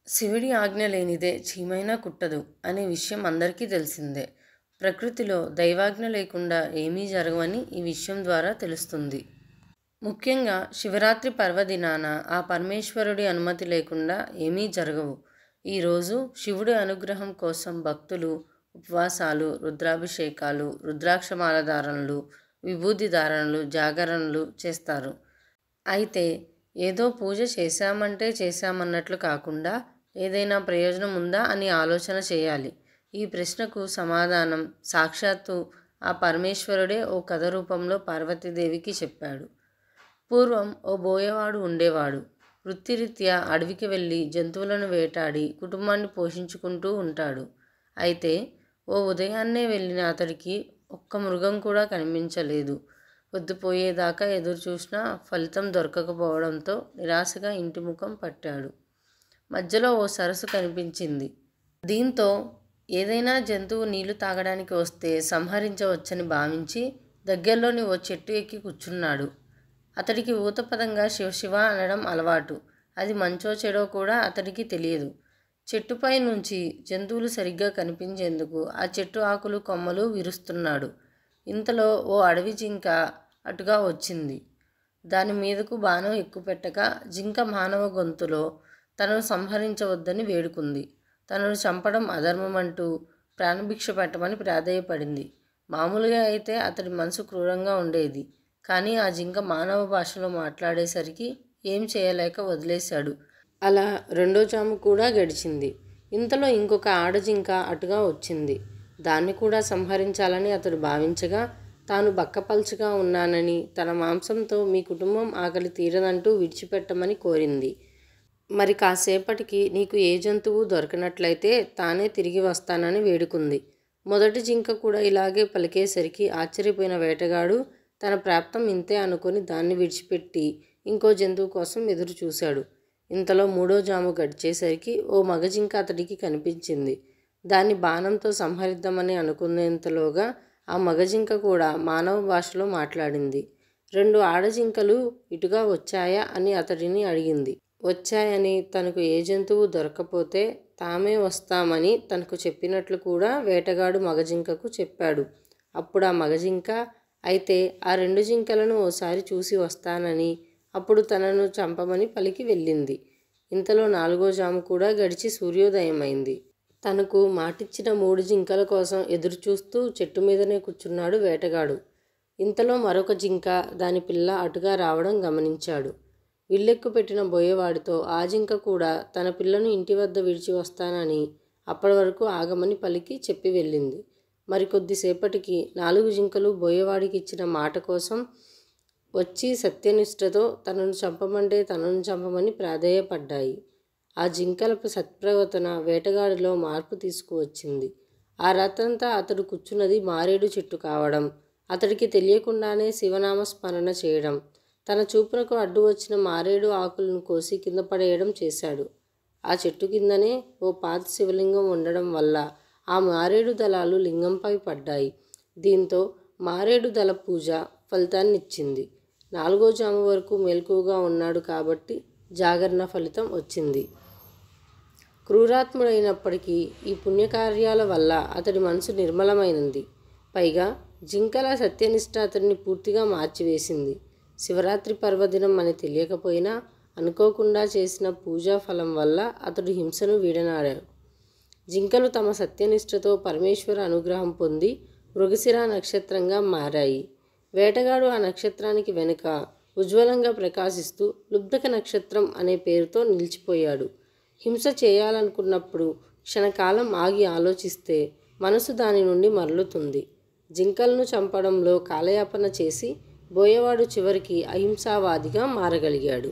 శివుడి ఆజ్ఞ లేనిదే చీమైనా కుట్టదు అనే విషయం అందరికీ తెలిసిందే. ప్రకృతిలో దైవాజ్ఞ లేకుండా ఏమీ జరగవని ఈ విషయం ద్వారా తెలుస్తుంది. ముఖ్యంగా శివరాత్రి పర్వదినాన ఆ పరమేశ్వరుడి అనుమతి లేకుండా ఏమీ జరగవు. ఈరోజు శివుడి అనుగ్రహం కోసం భక్తులు ఉపవాసాలు, రుద్రాభిషేకాలు, రుద్రాక్షమాల ధారణలు, విభూది ధారణలు, జాగరణలు చేస్తారు. అయితే ఏదో పూజ చేశామంటే చేశామన్నట్లు కాకుండా ఏదైనా ప్రయోజనం ఉందా అని ఆలోచన చేయాలి. ఈ ప్రశ్నకు సమాధానం సాక్షాత్తు ఆ పరమేశ్వరుడే ఓ కథ రూపంలో పార్వతీదేవికి చెప్పాడు. పూర్వం ఓ బోయవాడు ఉండేవాడు. వృత్తిరీత్యా అడవికి వెళ్ళి జంతువులను వేటాడి కుటుంబాన్ని పోషించుకుంటూ ఉంటాడు. అయితే ఓ ఉదయాన్నే వెళ్ళిన అతడికి ఒక్క మృగం కూడా కనిపించలేదు. పొద్దుపోయేదాకా ఎదురు చూసినా ఫలితం దొరకకపోవడంతో నిరాశగా ఇంటి ముఖం పట్టాడు. మధ్యలో ఓ సరస్సు కనిపించింది. దీంతో ఏదైనా జంతువు నీళ్లు తాగడానికి వస్తే సంహరించవచ్చని భావించి దగ్గరలోని ఓ చెట్టు ఎక్కి కూర్చున్నాడు. అతడికి ఊతపదంగా శివ అనడం అలవాటు. అది మంచో చెడో కూడా అతడికి తెలియదు. చెట్టుపై నుంచి జంతువులు సరిగ్గా కనిపించేందుకు ఆ చెట్టు ఆకులు కొమ్మలు విరుస్తున్నాడు. ఇంతలో ఓ అడవి జింక అటుగా వచ్చింది. దాని మీదకు బాణం ఎక్కుపెట్టక జింక మానవ గొంతులో తనను సంహరించవద్దని వేడుకుంది. తనను చంపడం అధర్మమంటూ ప్రాణభిక్ష పెట్టమని ప్రాధేయపడింది. మామూలుగా అయితే అతడి మనసు క్రూరంగా ఉండేది. కానీ ఆ జింక మానవ భాషలో మాట్లాడేసరికి ఏం చేయలేక వదిలేశాడు. అలా రెండో జాము కూడా గడిచింది. ఇంతలో ఇంకొక ఆడజింక అటుగా వచ్చింది. దాన్ని కూడా సంహరించాలని అతడు భావించగా తాను బక్కపల్చగా ఉన్నానని తన మాంసంతో మీ కుటుంబం ఆకలి తీరదంటూ విడిచిపెట్టమని కోరింది. మరి కాసేపటికి నీకు ఏ జంతువు దొరకనట్లయితే తానే తిరిగి వస్తానని వేడుకుంది. మొదటి జింక కూడా ఇలాగే పలికేసరికి ఆశ్చర్యపోయిన వేటగాడు తన ప్రాప్తం ఇంతే అనుకొని దాన్ని విడిచిపెట్టి ఇంకో జంతువు కోసం ఎదురు చూశాడు. ఇంతలో మూడో జాము గడిచేసరికి ఓ మగజింక అతడికి కనిపించింది. దాన్ని బాణంతో సంహరిద్దామని అనుకునేంతలోగా ఆ మగజింక కూడా మానవ భాషలో మాట్లాడింది. రెండు ఆడజింకలు ఇటుగా వచ్చాయా అని అతడిని అడిగింది. వచ్చాయని, తనకు ఏ జంతువు దొరక్కపోతే తామే వస్తామని తనకు చెప్పినట్లు కూడా వేటగాడు మగజింకకు చెప్పాడు. అప్పుడు ఆ మగజింక అయితే ఆ రెండు జింకలను ఓసారి చూసి వస్తానని, అప్పుడు తనను చంపమని పలికి వెళ్ళింది. ఇంతలో నాలుగో జాము కూడా గడిచి సూర్యోదయమైంది. తనకు మాటిచ్చిన మూడు జింకల కోసం ఎదురుచూస్తూ చెట్టు మీదనే కూర్చున్నాడు వేటగాడు. ఇంతలో మరొక జింక దాని పిల్ల అటుగా రావడం గమనించాడు. విల్లెక్కు పెట్టిన బోయేవాడితో ఆ జింక కూడా తన పిల్లను ఇంటి వద్ద విడిచి వస్తానని, అప్పటి వరకు ఆగమని పలికి చెప్పి వెళ్ళింది. మరికొద్దిసేపటికి నాలుగు జింకలు బోయేవాడికి ఇచ్చిన మాట కోసం వచ్చి సత్యనిష్టతో తనను చంపమంటే తనను చంపమని ప్రాధేయపడ్డాయి. ఆ జింకల సత్ప్రవర్తన వేటగాడిలో మార్పు తీసుకువచ్చింది. ఆ రాత్రంతా అతడు కూర్చున్నది మారేడు చెట్టు కావడం, అతడికి తెలియకుండానే శివనామస్మరణ చేయడం, తన చూపునకు అడ్డు వచ్చిన మారేడు ఆకులను కోసి కింద పడేయడం చేశాడు. ఆ చెట్టు కిందనే ఓ పాత శివలింగం ఉండడం వల్ల ఆ మారేడు దళాలు లింగంపై పడ్డాయి. దీంతో మారేడు దళ పూజ ఫలితాన్నిచ్చింది. నాలుగో జాము వరకు మెలకువగా ఉన్నాడు కాబట్టి జాగరణ ఫలితం వచ్చింది. క్రూరాత్ముడైనప్పటికీ ఈ పుణ్యకార్యాల వల్ల అతడి మనసు నిర్మలమైనది. పైగా జింకల సత్యనిష్ట అతడిని పూర్తిగా మార్చివేసింది. శివరాత్రి పర్వదినం అని తెలియకపోయినా అనుకోకుండా చేసిన పూజా ఫలం వల్ల అతడు హింసను వీడనాడాడు. జింకలు తమ సత్యనిష్టతో పరమేశ్వర అనుగ్రహం పొంది మృగశిర నక్షత్రంగా మారాయి. వేటగాడు ఆ నక్షత్రానికి వెనుక ఉజ్వలంగా ప్రకాశిస్తూ లుబ్ధక నక్షత్రం అనే పేరుతో నిలిచిపోయాడు. హింస చేయాలనుకున్నప్పుడు క్షణకాలం ఆగి ఆలోచిస్తే మనసు దాని నుండి మరలుతుంది. జింకలను చంపడంలో కాలయాపన చేసి బోయేవాడు చివరికి అహింసావాదిగా మారగలిగాడు.